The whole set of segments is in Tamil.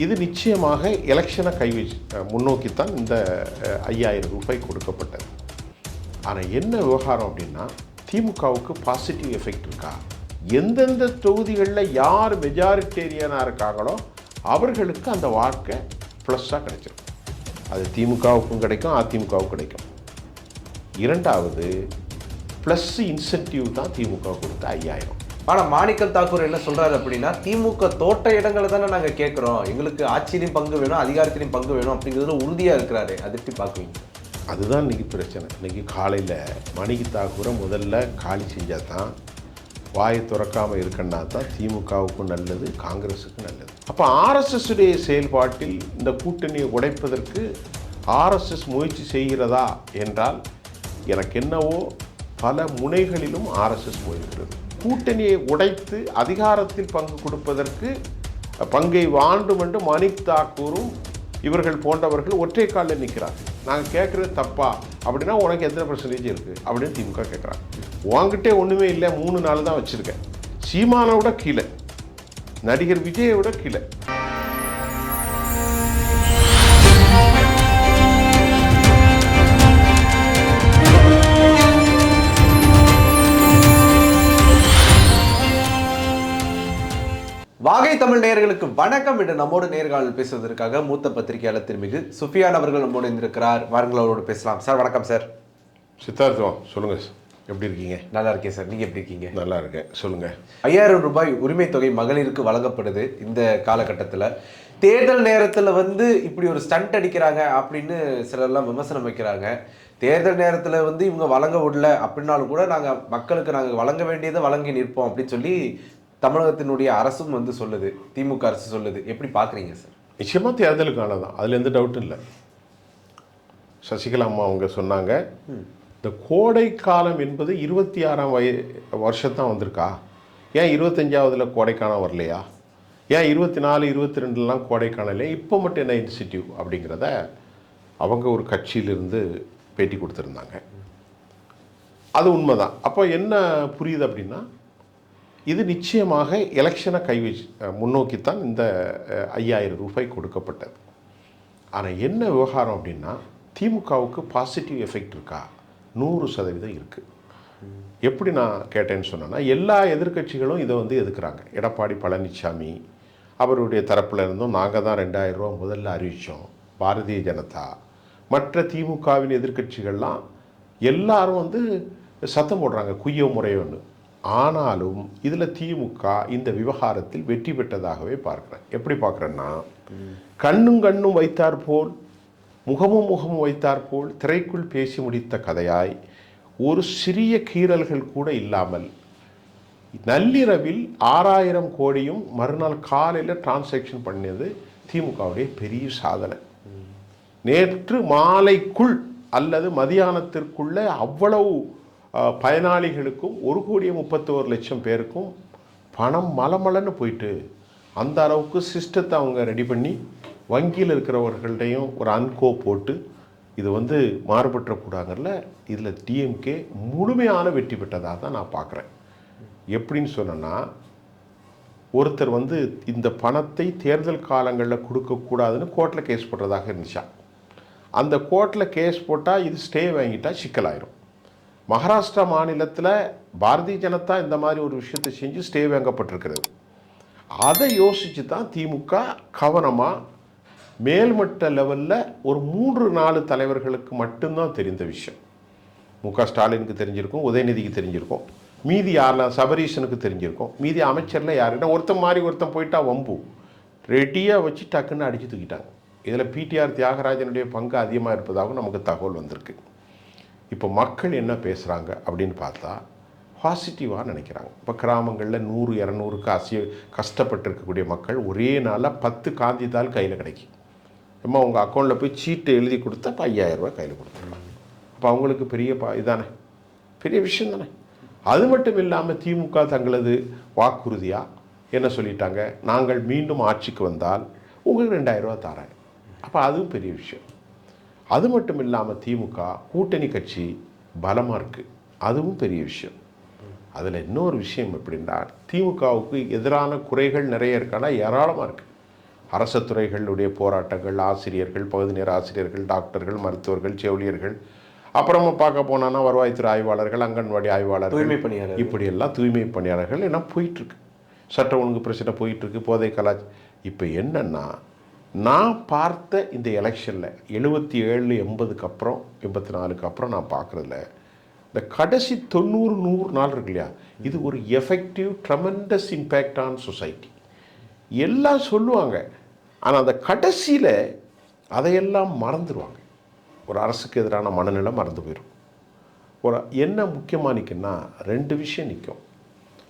இது நிச்சயமாக எலெக்ஷனை முன்னோக்கித்தான் இந்த 5000 ரூபாய் கொடுக்கப்பட்டது. ஆனால் என்ன விவகாரம் அப்படின்னா, திமுகவுக்கு பாசிட்டிவ் எஃபெக்ட் இருக்கா? எந்தெந்த தொகுதிகளில் யார் மெஜாரிட்டேரியனாக இருக்காங்களோ அவர்களுக்கு அந்த வாக்கை ப்ளஸ்ஸாக கிடைச்சிடும். அது திமுகவுக்கும் கிடைக்கும், அதிமுகவுக்கும் கிடைக்கும். இரண்டாவது ப்ளஸ் இன்சென்டிவ் தான் திமுக கொடுத்த 5000. ஆனால் மாணிக்கம் தாக்கூர் என்ன சொல்கிறாரு அப்படின்னா, திமுக தோட்ட இடங்களை தானே நாங்கள் கேட்குறோம், எங்களுக்கு ஆட்சியிலையும் பங்கு வேணும், அதிகாரத்திலையும் பங்கு வேணும் அப்படிங்கிறதுல உறுதியாக இருக்கிறாரு. அது எப்படி பார்க்குவீங்க? அதுதான் இன்றைக்கி பிரச்சனை. இன்றைக்கி காலையில் மாணிக்கம் தாக்கூரை முதல்ல காலி செஞ்சால் தான், வாயை திறக்காமல் இருக்கன்னா தான் திமுகவுக்கும் நல்லது, காங்கிரஸுக்கும் நல்லது. அப்போ ஆர்எஸ்எஸ்ஸுடைய செயல்பாட்டில் இந்த கூட்டணியை உடைப்பதற்கு ஆர்எஸ்எஸ் முயற்சி செய்கிறதா என்றால், எனக்கு என்னவோ பல முனைகளிலும் ஆர்எஸ்எஸ் முயல்கிறது. கூட்டணியை உடைத்து அதிகாரத்தில் பங்கு கொடுப்பதற்கு பங்கை வேண்டும் என்று மாணிக் தாக்கூரும் இவர்கள் போன்றவர்கள் ஒற்றை காலில் நிற்கிறார்கள். நாங்கள் கேட்குறது தப்பா அப்படின்னா உனக்கு எத்தனை பர்சன்டேஜ் இருக்குது அப்படின்னு திமுக கேட்குறாங்க. உங்ககிட்டே ஒன்றுமே இல்லை, 3 நாள் தான் வச்சுருக்கேன். சீமானை விட கீழே, நடிகர் விஜயை விட கீழே. வாகை தமிழ் நேயர்களுக்கு வணக்கம். என்று நம்மோடு நேர்காணல் பேசுவதற்காக மூத்த பத்திரிகையாளர் திருமிகு சுஃபியான் அவர்கள் நம்மோடு இருந்திருக்கிறார். வாருங்கள், அவரோடு பேசலாம். சார் வணக்கம். சார் சித்தார்த்தம் சொல்லுங்கள், எப்படி இருக்கீங்க? நல்லா இருக்கேன் சார், நீங்கள் எப்படி இருக்கீங்க? நல்லா இருக்கேன், சொல்லுங்கள். 5000 ரூபாய் உரிமை தொகை மகளிருக்கு வழங்கப்படுது. இந்த காலகட்டத்தில் தேர்தல் நேரத்தில் இப்படி ஒரு ஸ்டண்ட் அடிக்கிறாங்க அப்படின்னு சிலர்லாம் விமர்சனம் வைக்கிறாங்க. தேர்தல் நேரத்தில் இவங்க வழங்க விடல அப்படின்னாலும் கூட மக்களுக்கு நாங்கள் வழங்க வேண்டியதை வழங்கி நிற்போம் அப்படின்னு சொல்லி தமிழகத்தினுடைய அரசும் சொல்லுது, திமுக அரசு சொல்லுது. எப்படி பார்க்குறீங்க சார்? நிச்சயமாக தேர்தலுக்கான தான், அதில் எந்த டவுட்டும் இல்லை. சசிகலா அம்மா அவங்க சொன்னாங்க, இந்த கோடை காலம் என்பது 26ஆம் வருஷத்தான் வந்திருக்கா, ஏன் 25ஆவதுல கோடைக்காலம் வரலையா, ஏன் 24, 22லாம் கோடைக்காலம் இல்லையா, இப்போ மட்டும் என்ன இன்சிட்டிவ் அப்படிங்கிறத அவங்க ஒரு கட்சியிலிருந்து பேட்டி கொடுத்துருந்தாங்க. அது உண்மைதான். அப்போ என்ன புரியுது அப்படின்னா, இது நிச்சயமாக எலெக்ஷனை முன்னோக்கித்தான் இந்த 5000 ரூபாய் கொடுக்கப்பட்டது. ஆனால் என்ன விவகாரம் அப்படின்னா, திமுகவுக்கு பாசிட்டிவ் எஃபெக்ட் இருக்கா? 100% இருக்குது. எப்படி நான் கேட்டேன்னு சொன்னேன்னா, எல்லா எதிர்க்கட்சிகளும் இதை எதுக்குறாங்க. எடப்பாடி பழனிசாமி அவருடைய தரப்பில் இருந்தும் நாங்கள் தான் 2000 ரூபா முதல்ல அறிவித்தோம். பாரதிய ஜனதா, மற்ற திமுகவின் எதிர்க்கட்சிகள்லாம் எல்லாரும் சத்தம் போடுறாங்க, குய்யோ முறையோன்னு. ஆனாலும் இதில் திமுக இந்த விவகாரத்தில் வெற்றி பெற்றதாகவே பார்க்குறேன். எப்படி பார்க்குறேன்னா, கண்ணும் வைத்தார் போல், முகமும் வைத்தார் போல் திரைக்குள் பேசி முடித்த கதையாய் ஒரு சிறிய கீறல்கள் கூட இல்லாமல் நள்ளிரவில் 6000 கோடியும் மறுநாள் காலையில் டிரான்சாக்ஷன் பண்ணது திமுகவுடைய பெரிய சாதனை. நேற்று மாலைக்குள் அல்லது மதியானத்திற்குள்ள அவ்வளவு பயனாளிகளுக்கும் 1,31,00,000 பேருக்கும் பணம் மலமலன்னு போயிட்டு, அந்த அளவுக்கு சிஸ்டத்தை அவங்க ரெடி பண்ணி வங்கியில் இருக்கிறவர்கள்டையும் ஒரு அன்கோ போட்டு இது மாறுபற்றக்கூடாதுல இதில் டிஎம்கே முழுமையான வெற்றி பெற்றதாக தான் நான் பார்க்குறேன். எப்படின்னு சொன்னேன்னா, ஒருத்தர் இந்த பணத்தை தேர்தல் காலங்களில் கொடுக்கக்கூடாதுன்னு கோர்ட்டில் கேஸ் போடுறதாக இருந்துச்சா. அந்த கோர்ட்டில் கேஸ் போட்டால் இது ஸ்டே வாங்கிட்டா சிக்கலாயிரும். மகாராஷ்டிரா மாநிலத்தில் பாரதிய ஜனதா இந்த மாதிரி ஒரு விஷயத்தை செஞ்சு ஸ்டே வாங்கப்பட்டிருக்கிறது. அதை யோசித்து தான் திமுக கவனமாக மேல்மட்ட லெவலில் ஒரு 3-4 தலைவர்களுக்கு மட்டும்தான் தெரிந்த விஷயம். முக ஸ்டாலினுக்கு தெரிஞ்சிருக்கும், உதயநிதிக்கு தெரிஞ்சிருக்கும், மீதி யாரெல்லாம் சபரீஷனுக்கு தெரிஞ்சிருக்கும், மீதி அமைச்சரில் யாருன்னா ஒருத்தன் போயிட்டா வம்பு ரெடியாக வச்சு டக்குன்னு அடித்து தூக்கிட்டாங்க. இதில் பிடிஆர் தியாகராஜனுடைய பங்கு அதிகமாக இருப்பதாகவும் நமக்கு தகவல் வந்திருக்கு. இப்போ மக்கள் என்ன பேசுகிறாங்க அப்படின்னு பார்த்தா பாசிட்டிவாக நினைக்கிறாங்க. இப்போ கிராமங்களில் 100-200க்கு கஷ்டப்பட்டிருக்கக்கூடிய மக்கள் ஒரே நாளில் 10 காந்தி தாள் கையில் கிடைக்கும். அம்மா உங்கள் அக்கௌண்ட்டில் போய் சீட்டை எழுதி கொடுத்தா இப்போ 5000 ரூபாய் கையில் கொடுத்துருவாங்க. அப்போ அவங்களுக்கு பெரிய இதானே, பெரிய விஷயம் தானே. அது மட்டும் இல்லாமல் திமுக தங்களது வாக்குறுதியாக என்ன சொல்லிட்டாங்க, நாங்கள் மீண்டும் ஆட்சிக்கு வந்தால் உங்களுக்கு 2000 ரூபா தரேன். அப்போ அதுவும் பெரிய விஷயம். அது மட்டும் இல்லாமல் திமுக கூட்டணி கட்சி பலமாக இருக்குது, அதுவும் பெரிய விஷயம். அதில் இன்னொரு விஷயம் எப்படின்னா, திமுகவுக்கு எதிரான குறைகள் நிறைய இருக்கானா ஏராளமாக இருக்குது. அரசு துறைகளுடைய போராட்டங்கள், ஆசிரியர்கள், பகுதி நேர ஆசிரியர்கள், டாக்டர்கள், மருத்துவர்கள், செவிலியர்கள், அப்புறமா பார்க்க போனான்னா வருவாய்த்துறை ஆய்வாளர்கள், அங்கன்வாடி ஆய்வாளர்கள், தூய்மை பணியாளர், இப்படியெல்லாம் தூய்மை பணியாளர்கள் எல்லாம் போயிட்டுருக்கு. சட்ட ஒழுங்கு பிரச்சனை போயிட்டுருக்கு, போதை இப்போ என்னென்னா, நான் பார்த்த இந்த எலெக்ஷனில் 77 80க்கு அப்புறம் 84க்கு அப்புறம் நான் பார்க்குறதுல இந்த கடைசி 90-100 நாள் இருக்கு இல்லையா, இது ஒரு effective tremendous impact on society. எல்லாம் சொல்லுவாங்க, ஆனால் அந்த கடைசியில் அதையெல்லாம் மறந்துடுவாங்க. ஒரு அரசுக்கு எதிரான மனநிலை மறந்து போயிடும். ஒரு என்ன முக்கியமாக நிற்குன்னா 2 விஷயம் நிற்கும்.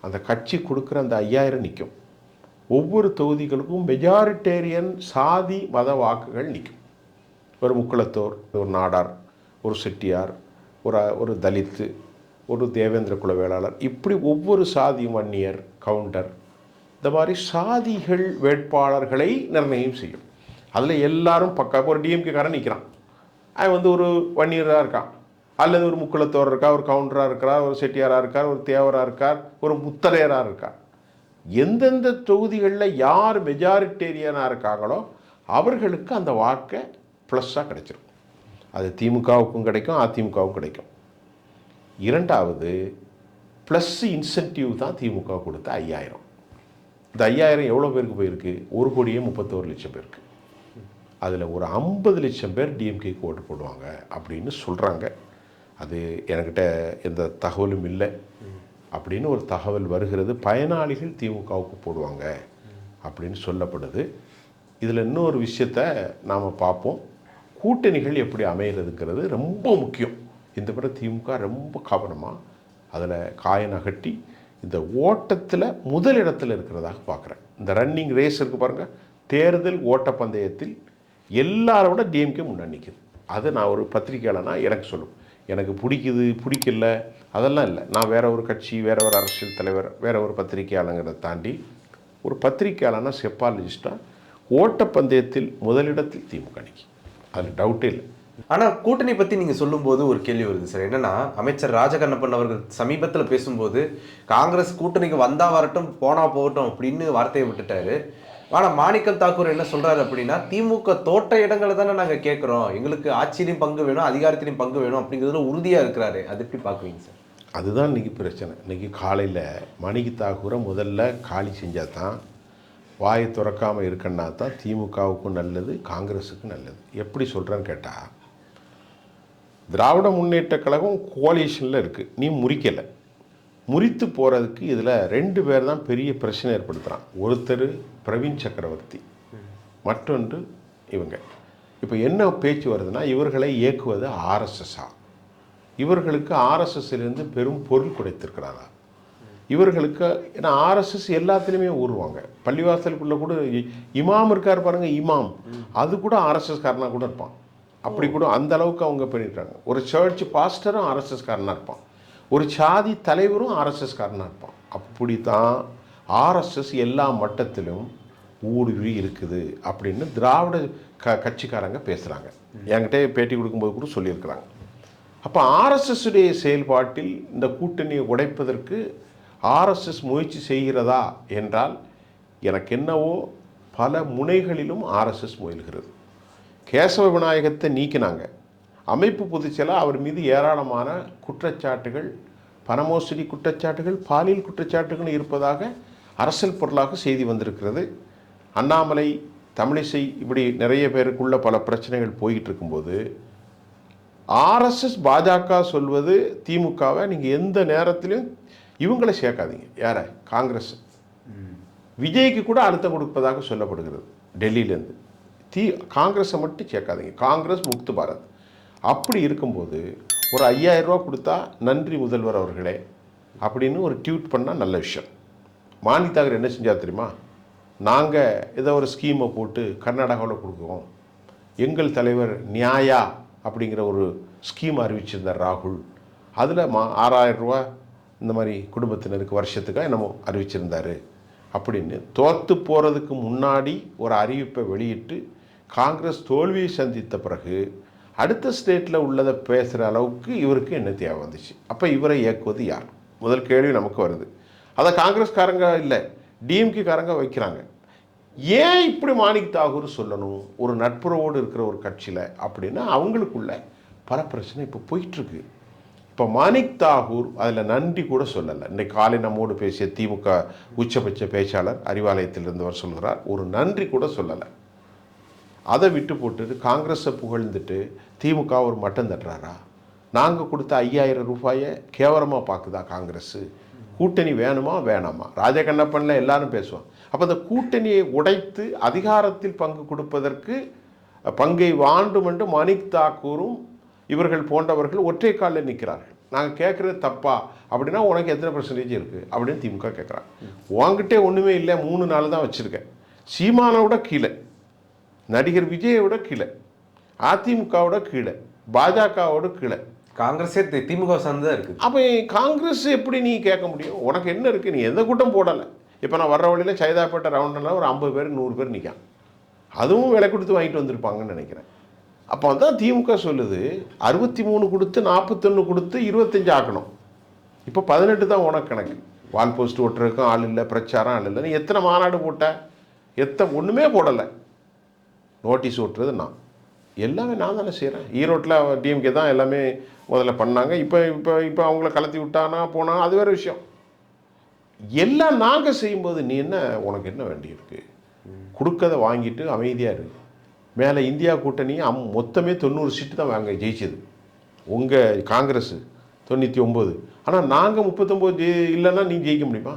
அந்த கட்சி கொடுக்குற அந்த 5000 நிற்கும். ஒவ்வொரு தொகுதிகளுக்கும் மெஜாரிட்டேரியன் சாதி மத வாக்குகள் நிற்கும். ஒரு முக்குளத்தோர், ஒரு நாடார், ஒரு செட்டியார், ஒரு தலித்து, ஒரு தேவேந்திர குல வேளாளர், இப்படி ஒவ்வொரு சாதியும், வன்னியர், கவுண்டர், இந்த மாதிரி சாதிகள் வேட்பாளர்களை நிர்ணயம் செய்யும். அதில் எல்லாரும் பக்கா ஒரு டிஎம்கேக்காரன் நிற்கிறான், அவன் ஒரு வன்னியராக இருக்கான், அல்லது ஒரு முக்குளத்தோர் இருக்கா, ஒரு கவுண்டராக இருக்கிறார், ஒரு செட்டியாராக இருக்கார், ஒரு தேவராக இருக்கார், ஒரு முத்தரையராக இருக்கார். எந்தெந்த தொகுதிகளில் யார் மெஜாரிட்டேரியனாக இருக்காங்களோ அவர்களுக்கு அந்த வாக்கை ப்ளஸ்ஸாக கிடைச்சிரும். அது திமுகவுக்கும் கிடைக்கும், அதிமுகவுக்கும் கிடைக்கும். இரண்டாவது ப்ளஸ் இன்சென்டிவ் தான் திமுக கொடுத்த 5000. இந்த 5000 எவ்வளோ பேருக்கு போயிருக்கு? 1,31,00,000 பேருக்கு. அதில் ஒரு 50 லட்சம் பேர் டிஎம்கேக்கு ஓட்டு போடுவாங்க அப்படின்னு சொல்கிறாங்க. அது என்கிட்ட எந்த தகவலும் இல்லை. அப்படின்னு ஒரு தகவல் வருகிறது. பயனாளிகள் திமுகவுக்கு போடுவாங்க அப்படின்னு சொல்லப்படுது. இதில் இன்னொரு விஷயத்தை நாம் பார்ப்போம். கூட்டணிகள் எப்படி அமைகிறதுங்கிறது ரொம்ப முக்கியம். இந்த முறை திமுக ரொம்ப கவனமாக அதில் காய நகட்டி இந்த ஓட்டத்தில் முதலிடத்தில் இருக்கிறதாக பார்க்குறேன். இந்த ரன்னிங் ரேஸ் இருக்குது பாருங்கள், தேர்தல் ஓட்டப்பந்தயத்தில் எல்லாரோட டிஎம்கே முன்னாடி நிற்குது. அது நான் ஒரு பத்திரிக்கையாளனா எனக்கு சொல்லும். எனக்கு பிடிக்குது பிடிக்கல அதெல்லாம் இல்லை. நான் வேற ஒரு கட்சி, வேற ஒரு அரசியல் தலைவர், வேற ஒரு பத்திரிகையாளங்கிறத தாண்டி ஒரு பத்திரிகையாளனா, செப்பாலஜிஸ்டாக ஓட்டப்பந்தயத்தில் முதலிடத்தில் திமுக நிற்கி, அதில் டவுட்டே இல்லை. ஆனால் கூட்டணி பற்றி நீங்கள் சொல்லும்போது ஒரு கேள்வி வருது சார். என்னன்னா, அமைச்சர் ராஜகண்ணப்பன் அவர்கள் சமீபத்தில் பேசும்போது காங்கிரஸ் கூட்டணிக்கு வந்தா வரட்டும் போனா போகட்டும் அப்படின்னு வார்த்தையை விட்டுட்டாரு. ஆனால் மாணிக்கம் தாக்கூர் என்ன சொல்றாரு அப்படின்னா, திமுக தோட்ட இடங்களை தானே நாங்கள் கேட்குறோம், எங்களுக்கு ஆட்சியிலையும் பங்கு வேணும், அதிகாரத்திலையும் பங்கு வேணும் அப்படிங்கிறதுல உறுதியாக இருக்கிறாரு. அது எப்படி பார்க்குவீங்க சார்? அதுதான் இன்றைக்கி பிரச்சனை. இன்றைக்கி காலையில் மாணிக்க தாக்கூரை முதல்ல காலி செஞ்சால் தான், வாயை திறக்காமல் இருக்கன்னா தான் திமுகவுக்கும் நல்லது, காங்கிரஸுக்கும் நல்லது. எப்படி சொல்கிறேன்னு கேட்டால், திராவிட முன்னேற்ற கழகம் கோலிஷனில் இருக்குது, நீ முறிக்கலை. முறித்து போகிறதுக்கு இதில் 2 பேர் தான் பெரிய பிரச்சனை ஏற்படுத்துகிறான். ஒருத்தர் பிரவீன் சக்கரவர்த்தி, மற்றொன்று இவங்க. இப்போ என்ன பேச்சு வருதுன்னா, இவர்களை இயக்குவது ஆர்எஸ்எஸ்ஸா, இவர்களுக்கு ஆர்எஸ்எஸ்லேருந்து பெரும் பொருள் கிடைத்திருக்கிறாரா, இவர்களுக்கு ஏன்னா ஆர்எஸ்எஸ் எல்லாத்துலேயுமே ஊறுவாங்க. பள்ளிவாசலுக்குள்ளே கூட இமாம் இருக்கார் பாருங்கள், இமாம் அது கூட ஆர்எஸ்எஸ் காரனாக கூட இருப்பான். அப்படி கூட அந்த அளவுக்கு அவங்க பண்ணியிருக்காங்க. ஒரு சர்ச் பாஸ்டரும் ஆர்எஸ்எஸ் காரனாக இருப்பான், ஒரு சாதி தலைவரும் ஆர்எஸ்எஸ் காரனாக இருப்பான். அப்படி தான் ஆர்எஸ்எஸ் எல்லா மட்டத்திலும் ஊடுருவி இருக்குது அப்படின்னு திராவிட கட்சிக்காரங்க பேசுகிறாங்க. என்கிட்ட பேட்டி கொடுக்கும்போது கூட சொல்லியிருக்கிறாங்க. அப்போ ஆர்எஸ்எஸ்ஸுடைய செயல்பாட்டில் இந்த கூட்டணியை உடைப்பதற்கு ஆர்எஸ்எஸ் முயற்சி செய்கிறதா என்றால், எனக்கு என்னவோ பல முனைகளிலும் ஆர்எஸ்எஸ் முயல்கிறது. கேசவ விநாயகத்தை நீக்கினாங்க, அமைப்பு பொதுச்செயலாளர் அவர் மீது ஏராளமான குற்றச்சாட்டுகள், பணமோசடி குற்றச்சாட்டுகள், பாலியல் குற்றச்சாட்டுகள் இருப்பதாக அரசியல் பொருளாக செய்தி வந்திருக்கிறது. அண்ணாமலை, தமிழிசை, இப்படி நிறைய பேருக்குள்ள பல பிரச்சனைகள் போய்கிட்டு இருக்கும்போது ஆர்எஸ்எஸ் பாஜக சொல்வது, திமுகவை நீங்கள் எந்த நேரத்திலையும் இவங்களை சேர்க்காதீங்க. யார? காங்கிரஸ். விஜய்க்கு கூட அழுத்தம் கொடுப்பதாக சொல்லப்படுகிறது டெல்லியிலேருந்து. காங்கிரஸை மட்டும் சேர்க்காதீங்க, காங்கிரஸ் முக்து பாரத். அப்படி இருக்கும்போது ஒரு 5000 ரூபா கொடுத்தா நன்றி முதல்வர் அவர்களே அப்படின்னு ஒரு ட்வீட் பண்ணால் நல்ல விஷயம். மாணிக்க தாக்கூர் என்ன செஞ்சால் தெரியுமா? நாங்கள் ஏதோ ஒரு ஸ்கீமை போட்டு கர்நாடகாவில் கொடுக்குறோம், எங்கள் தலைவர் நியாயா அப்படிங்கிற ஒரு ஸ்கீம் அறிவிச்சிருந்தார் ராகுல், அதில் 6000 ரூபா இந்த மாதிரி குடும்பத்தினருக்கு வருஷத்துக்காக என்னமோ அறிவிச்சிருந்தார் அப்படின்னு தோற்று போகிறதுக்கு முன்னாடி ஒரு அறிவிப்பை வெளியிட்டு காங்கிரஸ் தோல்வியை சந்தித்த பிறகு அடுத்த ஸ்டேட்டில் உள்ளதை பேசுகிற அளவுக்கு இவருக்கு என்ன தேவை வந்துச்சு. அப்போ இவரை இயக்குவது யார்? முதல் கேள்வி நமக்கு வருது. அதை காங்கிரஸ்காரங்க இல்லை, டிஎம்கேக்காரங்க வைக்கிறாங்க. ஏன் இப்படி மாணிக் தாகூர் சொல்லணும் ஒரு நட்புறவோடு இருக்கிற ஒரு கட்சியில் அப்படின்னா அவங்களுக்குள்ள பல பிரச்சனை இப்போ போயிட்டுருக்கு. இப்போ மாணிக் தாகூர் அதில் நன்றி கூட சொல்லலை. இன்றைக்கு காலை நம்மோடு பேசிய திமுக உச்சபட்ச பேச்சாளர் அறிவாலயத்தில் இருந்தவர் சொல்கிறார், ஒரு நன்றி கூட சொல்லலை. அதை விட்டு போட்டுட்டு காங்கிரஸை புகழ்ந்துட்டு திமுக ஒரு மட்டம் தட்டுறாரா? நாங்கள் கொடுத்த 5000 ரூபாயை கேவலமாக பார்க்குதா காங்கிரஸ்? கூட்டணி வேணுமா வேணாமா? ராஜகண்ணப்பனில் எல்லாரும் பேசுவான். அப்போ அந்த கூட்டணியை உடைத்து அதிகாரத்தில் பங்கு கொடுப்பதற்கு பங்கை வேண்டும் என்று மாணிக் தாக்கூரும் இவர்கள் போன்றவர்கள் ஒற்றை காலில் நிற்கிறார்கள். நாங்கள் கேட்குறது தப்பா அப்படின்னா உனக்கு எத்தனை % இருக்குது அப்படின்னு திமுக கேட்குறாங்க. உங்ககிட்டே ஒன்றுமே இல்லை, 3 நாள் தான் வச்சுருக்கேன். சீமானை விட கீழே, நடிகர் விஜயை விட கீழே, அதிமுகவோட கீழே, பாஜகவோட கீழே, காங்கிரஸே திமுக சார்ந்து தான் இருக்குது. அப்போ காங்கிரஸ் எப்படி நீ கேட்க முடியும்? உனக்கு என்ன இருக்குது? நீ எந்த கூட்டம் போடலை. இப்போ நான் வர்ற வழியில் சைதாப்பேட்டை ரவுண்டெல்லாம் ஒரு 50 பேர் 100 பேர் நிற்கான். அதுவும் விலை கொடுத்து வாங்கிட்டு வந்திருப்பாங்கன்னு நினைக்கிறேன். அப்போ தான் திமுக சொல்லுது 63 கொடுத்து 41 கொடுத்து 25 ஆக்கணும். இப்போ 18 தான் உனக்கு கணக்கு. வால் போஸ்ட் ஓட்டுறதுக்கும் ஆள் இல்லை, பிரச்சாரம் ஆள் இல்லை. நீ எத்தனை மாநாடு போட்ட? ஒன்றுமே போடலை. நோட்டீஸ் ஓட்டுறது நான், எல்லாமே நான் தானே செய்கிறேன். ஈரோட்டில் டிஎம்கே தான் எல்லாமே முதல்ல பண்ணாங்க. இப்போ இப்போ இப்போ அவங்கள கலத்தி விட்டானா போனா அது வேறு விஷயம். எல்லாம் நாங்கள் செய்யும்போது நீ என்ன, உனக்கு என்ன வேண்டியிருக்கு? கொடுக்கதை வாங்கிட்டு அமைதியாக இருக்கு. மேலே இந்தியா கூட்டணி மொத்தமே 90 சீட்டு தான் வாங்க ஜெயிச்சது. உங்கள் காங்கிரஸ் 99. ஆனால் நாங்கள் 39 இல்லைன்னா நீ ஜெயிக்க முடியுமா?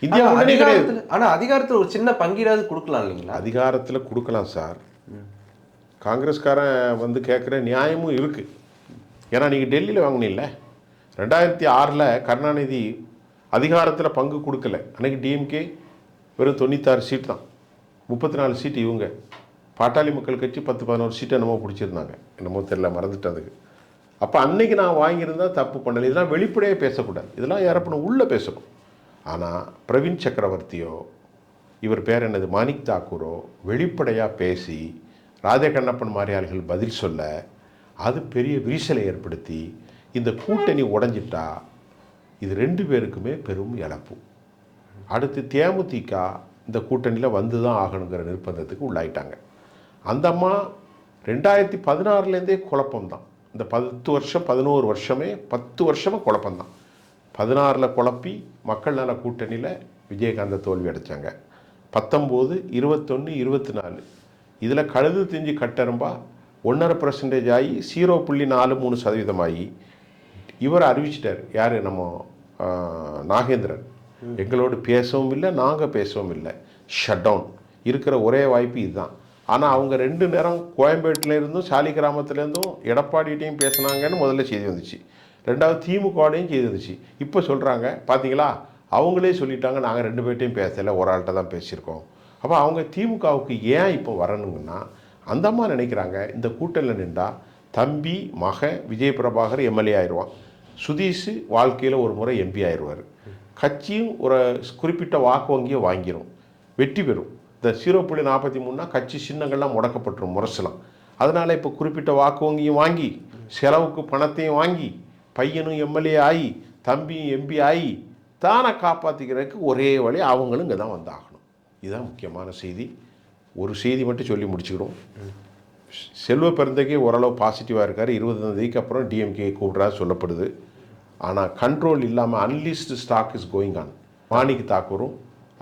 இந்தியா கூட்டணி கிடையாது. ஆனால் அதிகாரத்தில் ஒரு சின்ன பங்கீடாவது கொடுக்கலாம் இல்லைங்களா? அதிகாரத்தில் கொடுக்கலாம் சார். காங்கிரஸ்காரன் வந்து கேட்குற நியாயமும் இருக்குது. ஏன்னா நீங்கள் டெல்லியில் வாங்கினீங்கள 2006 கருணாநிதி அதிகாரத்தில் பங்கு கொடுக்கல. அன்றைக்கி டிஎம்கே வெறும் 96 சீட் தான், 34 சீட்டு இவங்க. பாட்டாளி மக்கள் கட்சி 10-11 சீட்டு என்னமோ பிடிச்சிருந்தாங்க, என்னமோ தெரியல, மறந்துட்டதுக்கு. அப்போ அன்னைக்கு நான் வாங்கியிருந்தால் தப்பு பண்ணலை. இதெல்லாம் வெளிப்படையாக பேசக்கூடாது, இதெல்லாம் யாரப்பணும் உள்ளே பேசணும். ஆனால் பிரவீன் சக்கரவர்த்தியோ இவர் பேர் என்னது மாணிக் தாக்கூரோ வெளிப்படையாக பேசி ராஜகண்ணப்பன் மாதிரியாளர்கள் பதில் சொல்ல அது பெரிய விரிசலை ஏற்படுத்தி இந்த கூட்டணி உடைஞ்சிட்டா இது 2 பேருக்குமே பெரும் இழப்பு. அடுத்து தேமுதிக இந்த கூட்டணியில் வந்து தான் ஆகணுங்கிற நிர்பந்தத்துக்கு உள்ளாயிட்டாங்க. அந்த அம்மா 2016 குழப்பம்தான். இந்த 10 வருஷம் 11 வருஷமே 10 வருஷமாக குழப்பம்தான். 16 குழப்பி மக்கள் நல கூட்டணியில் விஜயகாந்தை தோல்வி அடைச்சாங்க. 19, 21, 24 இதில் கழுது திஞ்சு கட்டரும்பா 1.5% ஆகி 0.43% ஆகி இவர் அறிவிச்சிட்டார். யார்? நம்ம நாகேந்திரன். எங்களோடு பேசவும் இல்லை, நாங்கள் பேசவும் இல்லை, ஷட் டவுன். இருக்கிற ஒரே வாய்ப்பு இதுதான். ஆனால் அவங்க 2 நேரம் கோயம்பேட்டிலேருந்தும் சாலிகிராமத்துலேருந்தும் எடப்பாடிகிட்டையும் பேசினாங்கன்னு முதல்ல செய்தி வந்துச்சு. 2வது திமுகவோடையும் செய்தி வந்துச்சு. இப்போ சொல்கிறாங்க பார்த்தீங்களா, அவங்களே சொல்லிட்டாங்க நாங்கள் 2 பேர்ட்டையும் பேசலை, ஒரு ஆள்கிட்ட தான் பேசியிருக்கோம். அப்போ அவங்க திமுகவுக்கு ஏன் இப்போ வரணுங்கன்னா அந்த அம்மா நினைக்கிறாங்க இந்த கூட்டணியில் நின்றா தம்பி மகன் விஜய் பிரபாகர் எம்எல்ஏ ஆயிடுவான், சுதீஷ் வாழ்க்கையில் ஒரு முறை எம்பி ஆயிடுவார், கட்சியும் ஒரு குறிப்பிட்ட வாக்கு வங்கியை வாங்கிடும், வெற்றி பெறும். இந்த 0.43 கட்சி சின்னங்கள்லாம் முடக்கப்பட்டுரும், முரசலாம். அதனால் இப்போ குறிப்பிட்ட வாக்கு வங்கியும் வாங்கி செலவுக்கு பணத்தையும் வாங்கி பையனும் எம்எல்ஏ ஆகி தம்பியும் எம்பி ஆகி தானை காப்பாற்றிக்கிறதுக்கு ஒரே வழி அவங்களும் இங்கே தான் வந்தாகணும். இதுதான் முக்கியமான செய்தி. ஒரு செய்தி மட்டும் சொல்லி முடிச்சுக்கிடும். செல்வ பெருந்தகை ஓரளவு பாசிட்டிவாக இருக்கார். 25 தேதிக்கு அப்புறம் டிஎம்கே கூப்பிட்றா சொல்லப்படுது. ஆனால் கண்ட்ரோல் இல்லாமல் unlisted stock is going on. Manik தாக்கூரும்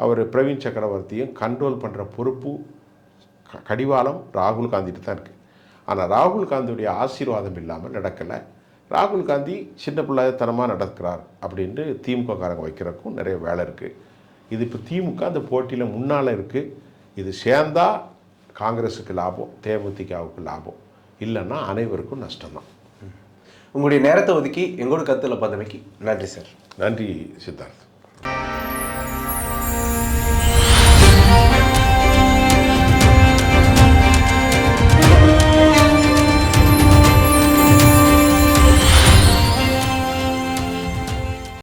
அவர் பிரவீன் சக்கரவர்த்தியும் கண்ட்ரோல் பண்ணுற பொறுப்பு கடிவாளம் ராகுல் காந்திட்டு தான் இருக்குது. ஆனால் ராகுல் காந்தியுடைய ஆசீர்வாதம் இல்லாமல் நடக்கலை. ராகுல் காந்தி சின்ன பிள்ளைத்தனமாக நடக்கிறார் அப்படின்ட்டு திமுக காரங்க வைக்கிறதுக்கும் நிறைய வேலை இருக்குது. இது இப்போ திமுக அந்த போட்டியில் முன்னால் இருக்குது. இது சேர்ந்தா காங்கிரஸுக்கு லாபம், தேமுதிகவுக்கு லாபம், இல்லைன்னா அனைவருக்கும் நஷ்டம்தான். உங்களுடைய நேரத்தை ஒதுக்கி எங்களோட கருத்தில் பார்த்தமைக்கு நன்றி சார். நன்றி சித்தார்த்.